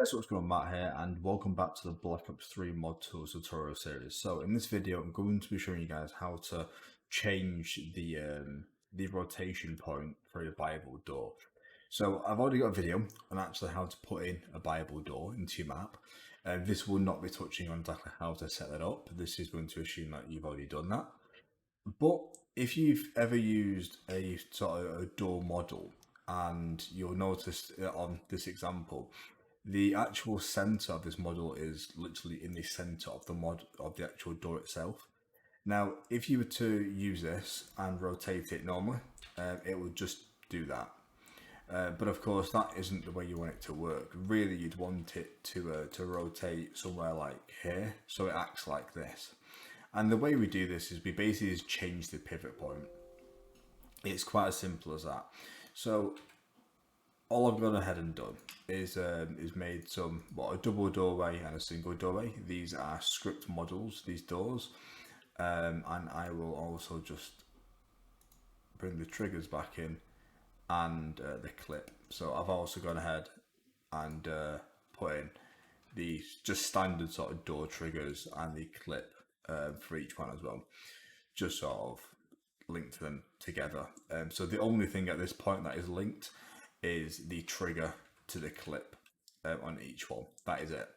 guys, what's going on? Matt here, and welcome back to the Black Ops 3 Mod Tools tutorial series. So in this video, I'm going to be showing you guys how to change the rotation point for a buyable door. So I've already got a video on actually how to put in a buyable door into your map. This will not be touching on exactly how to set that up. This is going to assume that you've already done that. But if you've ever used a sort of a door model, and you'll notice on this example, the actual center of this model is literally in the center of the actual door itself. Now, if you were to use this and rotate it normally, it would just do that. But of course, that isn't the way you want it to work. Really, you'd want it to rotate somewhere like here, so it acts like this. And the way we do this is we basically just change the pivot point. It's quite as simple as that. So all I've gone ahead and done is made a double doorway and a single doorway. These are script models, these doors, and I will also just bring the triggers back in and the clip. So I've also gone ahead and put in the just standard sort of door triggers and the clip for each one as well, just sort of linked them together. So the only thing at this point that is linked is the trigger to the clip on each one. That is it.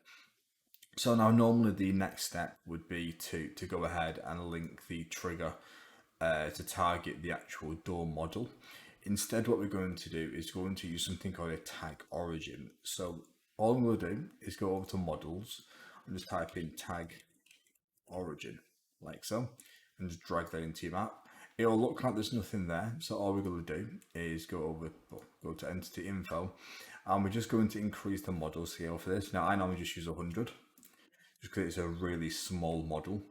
So now normally the next step would be to go ahead and link the trigger to target the actual door model. Instead, what we're going to do is going to use something called a tag origin. So all I'm going to do is go over to models and just type in tag origin like so, and just drag that into your map. It'll look like there's nothing there, so all we're going to do is go to entity info, and we're just going to increase the model scale for this. Now I normally just use 100 just because it's a really small model.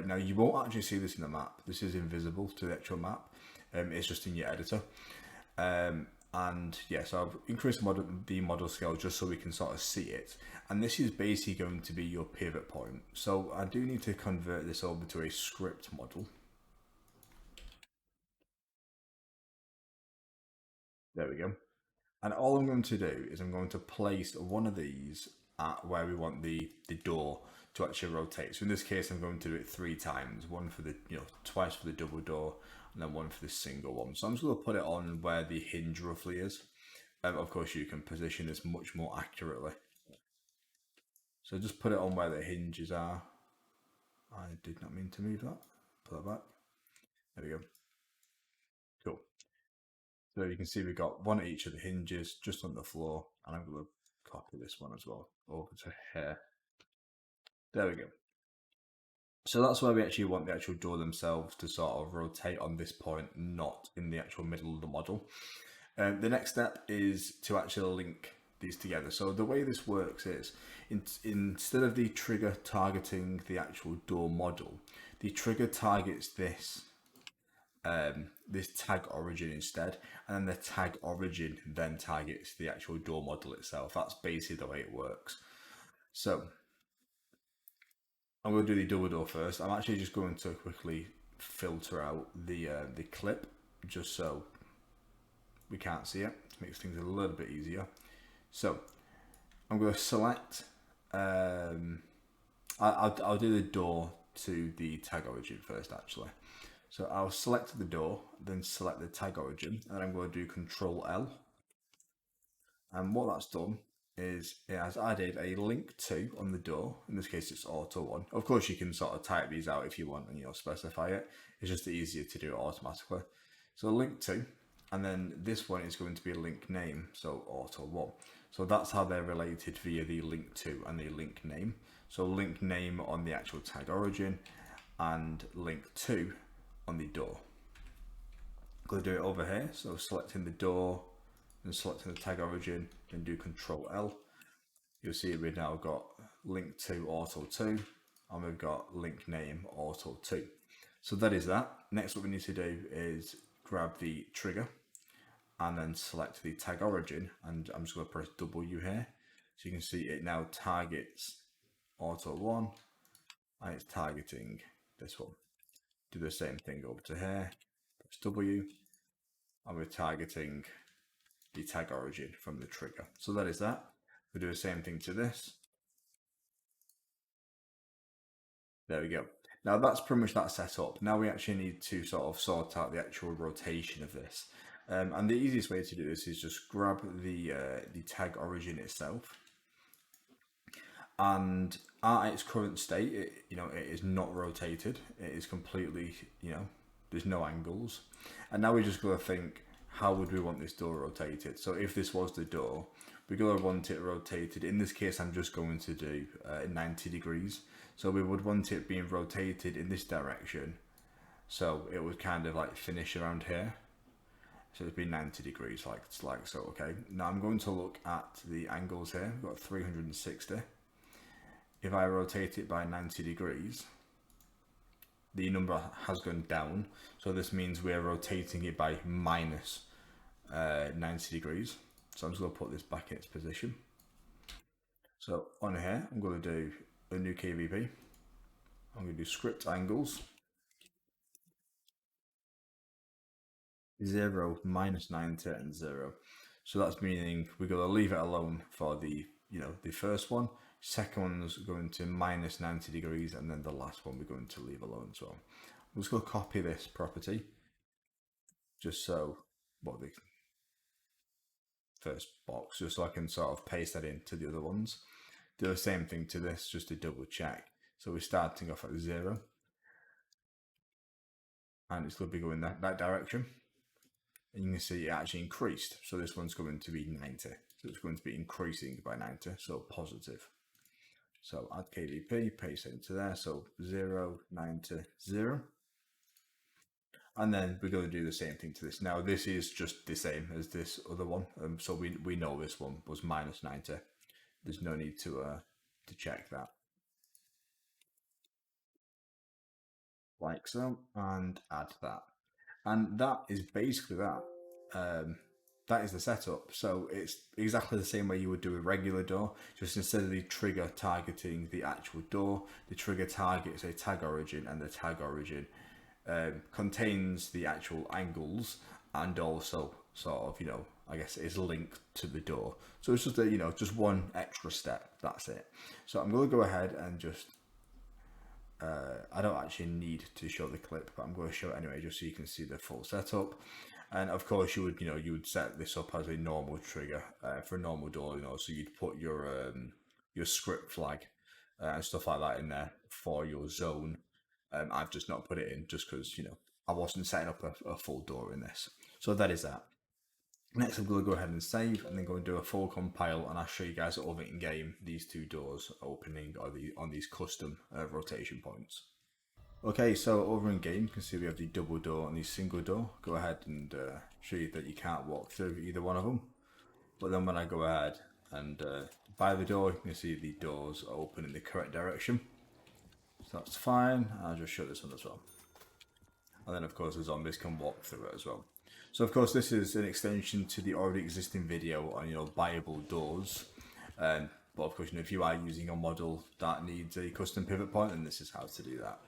Now you won't actually see this in the map. This is invisible to the actual map. It's just in your editor. And yeah, so I've increased the model scale just so we can sort of see it. And this is basically going to be your pivot point. So I do need to convert this over to a script model. There we go. And all I'm going to do is I'm going to place one of these at where we want the door to actually rotate. So in this case, I'm going to do it 3 times, one for the, twice for the double door, and then one for the single one. So I'm just going to put it on where the hinge roughly is. Of course, you can position this much more accurately. So just put it on where the hinges are. I did not mean to move that. Put that back. There we go. Cool. So you can see we've got one at each of the hinges just on the floor, and I'm going to copy this one as well over to here. There we go. So that's where we actually want the actual door themselves to sort of rotate on this point, not in the actual middle of the model. The next step is to actually link these together. So the way this works is, instead of the trigger targeting the actual door model, the trigger targets this tag origin instead, and then the tag origin then targets the actual door model itself. That's basically the way it works. So I'm going to do the double door first. I'm actually just going to quickly filter out the clip just so we can't see it, to make things a little bit easier. So I'm going to select, I'll do the door to the tag origin first actually. So I'll select the door, then select the tag origin, and then I'm going to do Control L. And what that's done is it has added a link to on the door. In this case, it's auto 1. Of course, you can sort of type these out if you want and specify it. It's just easier to do it automatically. So link to, and then this one is going to be a link name, so auto 1. So that's how they're related via the link to and the link name. So link name on the actual tag origin and link to on the door. I'm going to do it over here. So selecting the door and selecting the tag origin, then do Control L. You'll see we've now got link to auto 2, and we've got link name auto 2. So that is that. Next, what we need to do is grab the trigger and then select the tag origin, and I'm just going to press W here. So you can see it now targets auto 1, and it's targeting this one. Do the same thing over to here, press W, and we're targeting the tag origin from the trigger. So that is that. We'll do the same thing to this. There we go. Now that's pretty much that set up. Now we actually need to sort of sort out the actual rotation of this. And the easiest way to do this is just grab the tag origin itself, and at its current state, it is not rotated. It is completely, there's no angles. And now we just gotta think, how would we want this door rotated? So if this was the door, we're gonna want it rotated. In this case, I'm just going to do 90 degrees. So we would want it being rotated in this direction. So it would kind of like finish around here. So it'd be 90 degrees, like so. Okay. Now I'm going to look at the angles here. We've got 360. If I rotate it by 90 degrees, the number has gone down. So this means we're rotating it by minus 90 degrees. So I'm just going to put this back in its position. So on here, I'm going to do a new KVP. I'm going to do script angles. 0, minus 90 and 0. So that's meaning we're going to leave it alone for the first one. Second one's going to minus 90 degrees, and then the last one we're going to leave alone as well. I'm just going to copy this property just so the first box, just so I can sort of paste that into the other ones. Do the same thing to this just to double check. So we're starting off at 0, and it's going to be going that direction. And you can see it actually increased. So this one's going to be 90. So it's going to be increasing by 90, so positive. So add KVP, paste it into there. So 0, 90, 0. And then we're going to do the same thing to this. Now this is just the same as this other one. So we know this one was minus 90. There's no need to check that. Like so, and add that. And that is basically that. That is the setup. So it's exactly the same way you would do a regular door, just instead of the trigger targeting the actual door, the trigger targets a tag origin, and the tag origin contains the actual angles, and also sort of, I guess is linked to the door. So it's just just one extra step. That's it. So I'm going to go ahead and just I don't actually need to show the clip, but I'm going to show it anyway, just so you can see the full setup. And of course, you would set this up as a normal trigger for a normal door, so you'd put your script flag and stuff like that in there for your zone. I've just not put it in just because I wasn't setting up a full door in this. So that is that. Next, I'm going to go ahead and save, and then go and do a full compile, and I'll show you guys over in game these two doors opening on these custom rotation points. Okay, so over in game, you can see we have the double door and the single door. Go ahead and show you that you can't walk through either one of them. But then when I go ahead and buy the door, you can see the doors open in the correct direction. So that's fine. I'll just show this one as well. And then of course the zombies can walk through it as well. So of course this is an extension to the already existing video on buyable doors. But of course if you are using a model that needs a custom pivot point, then this is how to do that.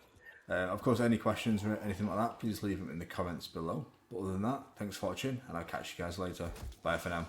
Of course, any questions or anything like that, please leave them in the comments below. But other than that, thanks for watching, and I'll catch you guys later. Bye for now.